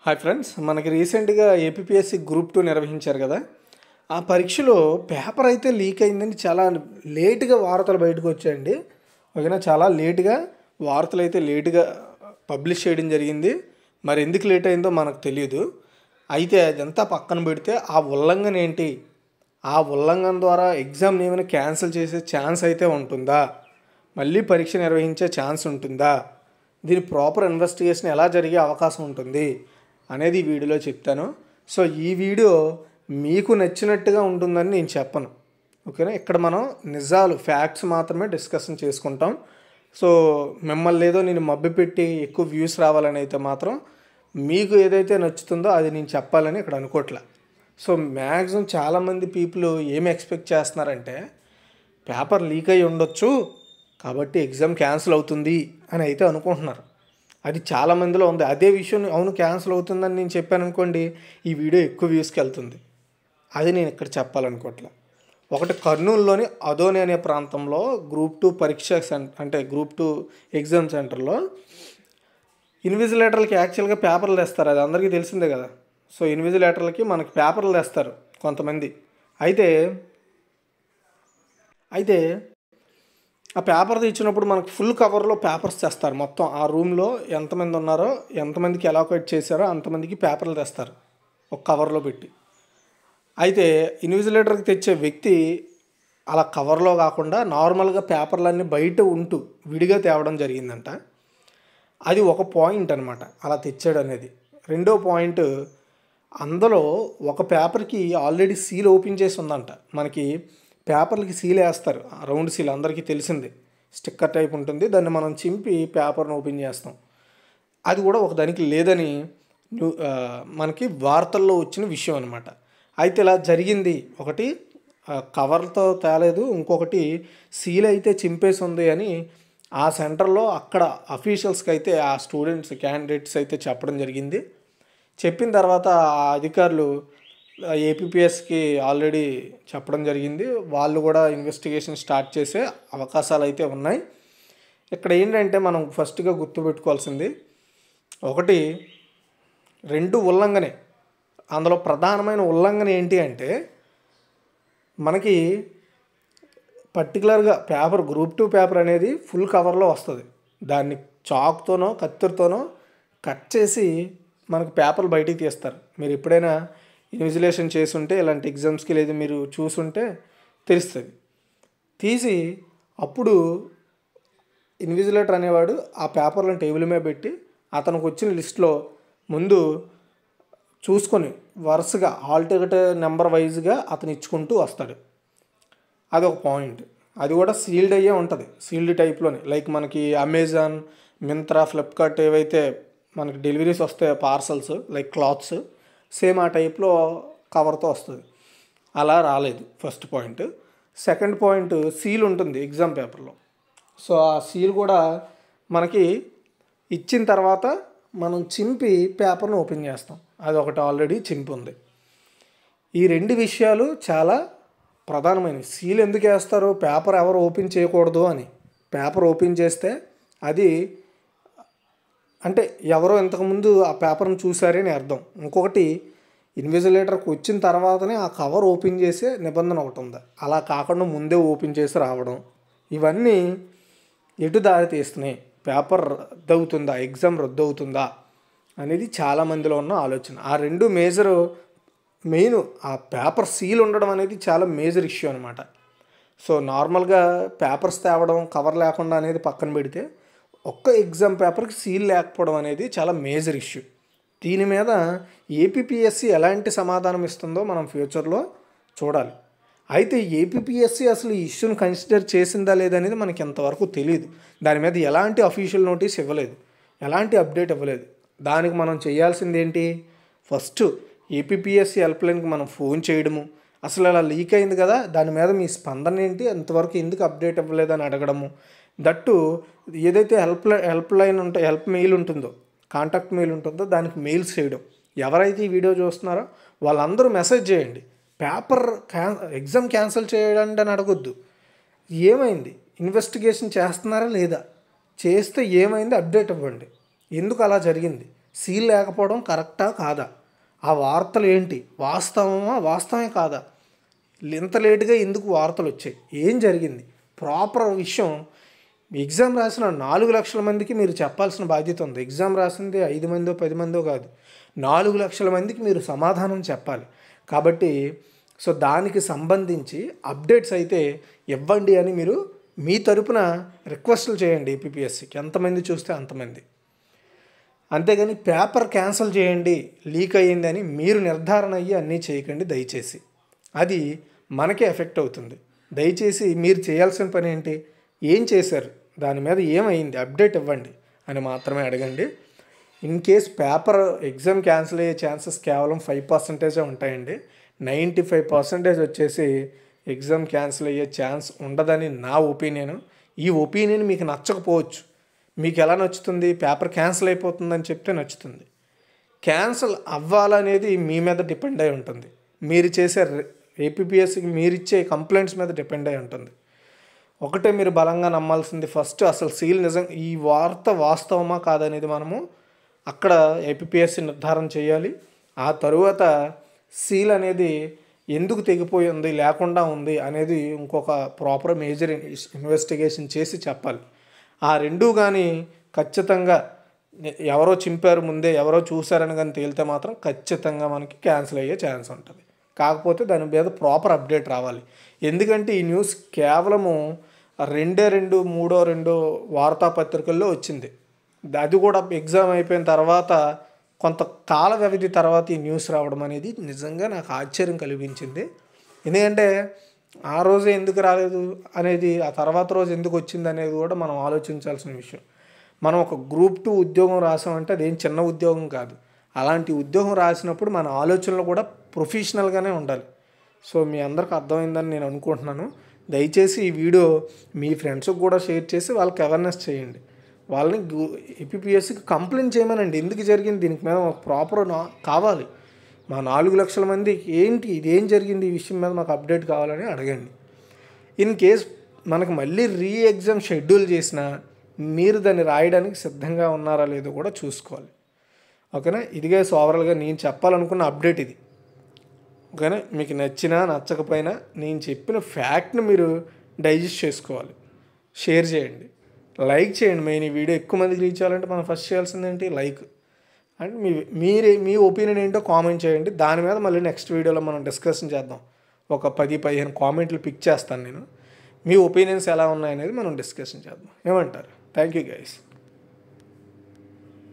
Hi friends, మనకి రీసెంట్గా APPSC group 2 నిర్వహించారు కదా. ఆ పరీక్షలో పేపర్ అయితే లీక్ అయిందని చాలా లేటుగా వార్తలు బయటకు వచ్చాయండి. ఓకేనా, చాలా లేటుగా వార్తలు అయితే లేటుగా పబ్లిష్ చేయడం జరిగింది. మరి ఎందుకు లేట్ అయిందో మనకు తెలియదు. అయితే అదంతా పక్కన పెడితే ఆ ఉల్లంఘన ఏంటి, ఆ ఉల్లంఘన ద్వారా ఎగ్జామ్ని ఏమైనా క్యాన్సిల్ చేసే ఛాన్స్ అయితే ఉంటుందా, మళ్ళీ పరీక్ష నిర్వహించే ఛాన్స్ ఉంటుందా, దీని ప్రాపర్ ఇన్వెస్టిగేషన్ ఎలా జరిగే అవకాశం ఉంటుంది అనేది ఈ వీడియోలో చెప్తాను. సో ఈ వీడియో మీకు నచ్చినట్టుగా ఉంటుందని నేను చెప్పను. ఓకేనా, ఇక్కడ మనం నిజాలు ఫ్యాక్ట్స్ మాత్రమే డిస్కషన్ చేసుకుంటాం. సో మిమ్మల్ని ఏదో నేను మభ్యపెట్టి ఎక్కువ వ్యూస్ రావాలని అయితే మాత్రం మీకు ఏదైతే నచ్చుతుందో అది నేను చెప్పాలని ఇక్కడ అనుకోవట్లే. సో మ్యాక్సిమం చాలామంది పీపుల్ ఏమి ఎక్స్పెక్ట్ చేస్తున్నారంటే పేపర్ లీక్ అయ్యి ఉండొచ్చు కాబట్టి ఎగ్జామ్ క్యాన్సిల్ అవుతుంది అని అయితే అనుకుంటున్నారు. అది చాలామందిలో ఉంది. అదే విషయం అవును క్యాన్సిల్ అవుతుందని నేను చెప్పాను అనుకోండి, ఈ వీడియో ఎక్కువ వ్యూస్కి వెళ్తుంది. అది నేను ఇక్కడ చెప్పాలనుకోవట్లే. ఒకటి కర్నూలులోని అదోని అనే ప్రాంతంలో గ్రూప్ 2 పరీక్ష అంటే గ్రూప్ 2 ఎగ్జామ్ సెంటర్లో ఇన్విజిలేటర్లకి యాక్చువల్గా పేపర్లు తెస్తారు, అది అందరికీ తెలిసిందే కదా. సో ఇన్విజిలేటర్లకి మనకి పేపర్లు తెస్తారు కొంతమంది. అయితే ఆ పేపర్ ఇచ్చినప్పుడు మనకు ఫుల్ కవర్లో పేపర్స్ తెస్తారు. మొత్తం ఆ రూమ్లో ఎంతమంది ఉన్నారో, ఎంతమందికి అలొకేట్ చేశారో అంతమందికి పేపర్లు తెస్తారు ఒక కవర్లో పెట్టి. అయితే ఇన్విజిలేటర్కి తెచ్చే వ్యక్తి అలా కవర్లో కాకుండా నార్మల్గా పేపర్లన్నీ బయట ఉంటూ విడిగా తేవడం జరిగిందంట. అది ఒక పాయింట్ అనమాట, అలా తెచ్చాడు అనేది. రెండో పాయింట్, అందులో ఒక పేపర్కి ఆల్రెడీ సీల్ ఓపెన్ చేసి ఉందంట. మనకి పేపర్లకి సీల్ వేస్తారు, రౌండ్ సీల్ అందరికీ తెలిసిందే, స్టిక్కర్ టైప్ ఉంటుంది, దాన్ని మనం చింపి పేపర్ను ఓపెన్ చేస్తాం. అది కూడా ఒక దానికి లేదని మనకి వార్తల్లో వచ్చిన విషయం అనమాట. అయితే ఇలా జరిగింది, ఒకటి కవర్తో తేలేదు, ఇంకొకటి సీల్ అయితే చింపేసి ఉంది అని ఆ సెంటర్లో అక్కడ అఫీషియల్స్కి అయితే ఆ స్టూడెంట్స్ క్యాండిడేట్స్ అయితే చెప్పడం జరిగింది. చెప్పిన తర్వాత ఆ అధికారులు ఏపీపీఎస్కి ఆల్రెడీ చెప్పడం జరిగింది. వాళ్ళు కూడా ఇన్వెస్టిగేషన్ స్టార్ట్ చేసే అవకాశాలు అయితే ఉన్నాయి. ఇక్కడ ఏంటంటే మనం ఫస్ట్గా గుర్తుపెట్టుకోవాల్సింది ఒకటి, రెండు ఉల్లంఘనే. అందులో ప్రధానమైన ఉల్లంఘన ఏంటి అంటే మనకి పర్టికులర్గా పేపర్ గ్రూప్ 2 పేపర్ అనేది ఫుల్ కవర్లో వస్తుంది. దాన్ని చాక్తోనో కత్తిరితోనో కట్ చేసి మనకు పేపర్లు బయటికి తీస్తారు. మీరు ఎప్పుడైనా ఇన్విజిలేషన్ చేసుంటే ఇలాంటి ఎగ్జామ్స్కి లేదు మీరు చూసుంటే తెలుస్తుంది. తీసి అప్పుడు ఇన్విజిలేటర్ అనేవాడు ఆ పేపర్లను టేబుల్ మీద పెట్టి అతనికి వచ్చిన లిస్ట్లో ముందు చూసుకొని వరుసగా హాల్ టికెట్ నెంబర్ వైజ్గా అతను ఇచ్చుకుంటూ వస్తాడు. అదొక పాయింట్. అది కూడా సీల్డ్ అయ్యే ఉంటుంది, సీల్డ్ టైప్లోనే. లైక్ మనకి అమెజాన్, మింత్రా, ఫ్లిప్కార్ట్ ఏవైతే మనకి డెలివరీస్ వస్తాయో పార్సల్స్ లైక్ క్లాత్స్, సేమ్ ఆ టైప్లో కవర్తో వస్తుంది. అలా రాలేదు first point. Second point, seal ఉంటుంది ఎగ్జామ్ పేపర్లో. సో ఆ సీల్ కూడా మనకి ఇచ్చిన తర్వాత మనం చింపి పేపర్ను ఓపెన్ చేస్తాం, అది ఒకటి ఆల్రెడీ చింపి ఉంది. ఈ రెండు విషయాలు చాలా ప్రధానమైనవి. సీల్ ఎందుకు వేస్తారు, పేపర్ ఎవరు ఓపెన్ చేయకూడదు అని. పేపర్ ఓపెన్ చేస్తే అది అంటే ఎవరో ఇంతకుముందు ఆ పేపర్ను చూసారని అర్థం. ఇంకొకటి, ఇన్విజిలేటర్కి వచ్చిన తర్వాతనే ఆ కవర్ ఓపెన్ చేసే నిబంధన ఒకటి ఉంది. అలా కాకుండా ముందే ఓపెన్ చేసి రావడం, ఇవన్నీ ఎటు దారి తీస్తున్నాయి, పేపర్ రద్దు అవుతుందా, ఎగ్జామ్ రద్దు అవుతుందా అనేది చాలామందిలో ఉన్న ఆలోచన. ఆ రెండు మెయిన్ ఆ పేపర్ సీల్ ఉండడం అనేది చాలా మేజర్ ఇష్యూ అనమాట. సో నార్మల్గా పేపర్స్ తేవడం కవర్ లేకుండా అనేది పక్కన పెడితే ఒక్క ఎగ్జామ్ పేపర్కి సీల్ లేకపోవడం అనేది చాలా మేజర్ ఇష్యూ. దీని మీద ఏపీపీఎస్సీ ఎలాంటి సమాధానం ఇస్తుందో మనం ఫ్యూచర్లో చూడాలి. అయితే ఏపీపీఎస్సీ అసలు ఈ ఇష్యూని కన్సిడర్ చేసిందా లేదనేది మనకి ఎంతవరకు తెలియదు. దాని మీద ఎలాంటి అఫీషియల్ నోటీస్ ఇవ్వలేదు, ఎలాంటి అప్డేట్ ఇవ్వలేదు. దానికి మనం చేయాల్సింది ఏంటి, ఫస్ట్ ఏపీపీఎస్సీ హెల్ప్లైన్కి మనం ఫోన్ చేయడము, అసలు అలా లీక్ అయింది కదా దాని మీద మీ స్పందన ఏంటి, అంతవరకు ఎందుకు అప్డేట్ ఇవ్వలేదని అడగడము. దట్టు ఏదైతే హెల్ప్ లైన్ హెల్ప్ మెయిల్ ఉంటుందో, కాంటాక్ట్ మెయిల్ ఉంటుందో దానికి మెయిల్స్ చేయడం. ఎవరైతే ఈ వీడియో చూస్తున్నారో వాళ్ళందరూ మెసేజ్ చేయండి, పేపర్ ఎగ్జామ్ క్యాన్సిల్ చేయండి అని అడగొద్దు. ఏమైంది, ఇన్వెస్టిగేషన్ చేస్తున్నారా లేదా, చేస్తే ఏమైంది అప్డేట్ ఇవ్వండి, ఎందుకు అలా జరిగింది, సీల్ లేకపోవడం కరెక్టా కాదా, ఆ వార్తలు ఏంటి, వాస్తవమా వాస్తవమే కాదా, ఇంత లేటుగా ఎందుకు వార్తలు వచ్చాయి, ఏం జరిగింది, ప్రాపర్ విషయం. ఎగ్జామ్ రాసిన 4 లక్షల మందికి మీరు చెప్పాల్సిన బాధ్యత ఉంది. ఎగ్జామ్ రాసింది 5 మందో 10 మందో కాదు, 4 లక్షల మందికి మీరు సమాధానం చెప్పాలి. కాబట్టి సో దానికి సంబంధించి అప్డేట్స్ అయితే ఇవ్వండి అని మీరు మీ తరపున రిక్వెస్ట్లు చేయండి ఏపీపీఎస్సీకి, ఎంతమంది చూస్తే అంతమంది. అంతేగాని పేపర్ క్యాన్సిల్ చేయండి లీక్ అయ్యిందని మీరు నిర్ధారణ అయ్యి అన్నీ చేయకండి దయచేసి. అది మనకే ఎఫెక్ట్ అవుతుంది. దయచేసి మీరు చేయాల్సిన పని ఏంటి, ఏం చేశారు, దాని మీద ఏమైంది అప్డేట్ ఇవ్వండి అని మాత్రమే అడగండి. In case paper exam cancel అయ్యే ఛాన్సెస్ కేవలం 5% ఉంటాయండి. 95% వచ్చేసి ఎగ్జామ్ క్యాన్సిల్ అయ్యే ఛాన్స్ ఉండదని నా ఒపీనియన్. ఈ ఒపీనియన్ మీకు నచ్చకపోవచ్చు. మీకు ఎలా నచ్చుతుంది, పేపర్ క్యాన్సిల్ అయిపోతుందని చెప్తే నచ్చుతుంది. క్యాన్సిల్ అవ్వాలనేది మీ మీద డిపెండ్ అయి ఉంటుంది. మీరు చేసే ఏపీపీఎస్సీకి మీరు ఇచ్చే కంప్లైంట్స్ మీద డిపెండ్ అయి ఉంటుంది. ఒకటే మీరు బలంగా నమ్మాల్సింది, ఫస్ట్ అసలు సీల్ నిజం ఈ వార్త వాస్తవమా కాదనేది మనము అక్కడ ఏపీపీఎస్సీ నిర్ధారణ చేయాలి. ఆ తరువాత సీల్ అనేది ఎందుకు తెగిపోయి ఉంది, లేకుండా ఉంది అనేది ఇంకొక ప్రాపర్ మేజర్ ఇన్వెస్టిగేషన్ చేసి చెప్పాలి. ఆ రెండూ కానీ ఖచ్చితంగా ఎవరో చింపారు ముందే, ఎవరో చూసారని కానీ తేలితే మాత్రం ఖచ్చితంగా మనకి క్యాన్సిల్ అయ్యే ఛాన్స్ ఉంటుంది. కాకపోతే దాని మీద ప్రాపర్ అప్డేట్ రావాలి. ఎందుకంటే ఈ న్యూస్ కేవలము 2 వార్తాపత్రికల్లో వచ్చింది. అది కూడా ఎగ్జామ్ అయిపోయిన తర్వాత కొంత కాల వ్యవధి తర్వాత ఈ న్యూస్ రావడం అనేది నిజంగా నాకు ఆశ్చర్యం కలిగించింది. ఎందుకంటే ఆ రోజే ఎందుకు రాలేదు అనేది, ఆ తర్వాత రోజు ఎందుకు వచ్చింది అనేది కూడా మనం ఆలోచించాల్సిన విషయం. మనం ఒక గ్రూప్ 2 ఉద్యోగం రాసామంటే అదేం చిన్న ఉద్యోగం కాదు. అలాంటి ఉద్యోగం రాసినప్పుడు మన ఆలోచనలు కూడా ప్రొఫెషనల్గానే ఉండాలి. సో మీ అందరికి అర్థమైందని నేను అనుకుంటున్నాను. దయచేసి ఈ వీడియో మీ ఫ్రెండ్స్కి కూడా షేర్ చేసి వాళ్ళకి అవేర్నెస్ చేయండి. వాళ్ళని ఏపీపీఎస్సీకి కంప్లైంట్ చేయమనండి. ఎందుకు జరిగింది, దీనికి మీద ప్రాపర్ కావాలి. మా 4 లక్షల మందికి ఏంటి, ఇదేం జరిగింది, ఈ విషయం మీద మాకు అప్డేట్ కావాలని అడగండి. ఇన్ కేస్ మనకు మళ్ళీ ఎగ్జామ్ షెడ్యూల్ చేసినా మీరు దాన్ని రాయడానికి సిద్ధంగా ఉన్నారా లేదో కూడా చూసుకోవాలి. ఓకేనా, ఇదిగా ఓవరాల్గా నేను చెప్పాలనుకున్న అప్డేట్ ఇది. ఓకేనా, మీకు నచ్చినా నచ్చకపోయినా నేను చెప్పిన ఫ్యాక్ట్ని మీరు డైజెస్ట్ చేసుకోవాలి. షేర్ చేయండి, లైక్ చేయండి. మెయిన్ ఈ వీడియో ఎక్కువ మందికి రీచ్ అవ్వాలంటే మనం ఫస్ట్ చేయాల్సింది ఏంటి, లైక్. అండ్ మీ ఒపీనియన్ ఏంటో కామెంట్ చేయండి. దాని మీద మళ్ళీ నెక్స్ట్ వీడియోలో మనం డిస్కషన్ చేద్దాం. ఒక 10-15 కామెంట్లు పిక్ చేస్తాను నేను. మీ ఒపీనియన్స్ ఎలా ఉన్నాయనేది మనం డిస్కషన్ చేద్దాం. ఏమంటారు? Thank you guys.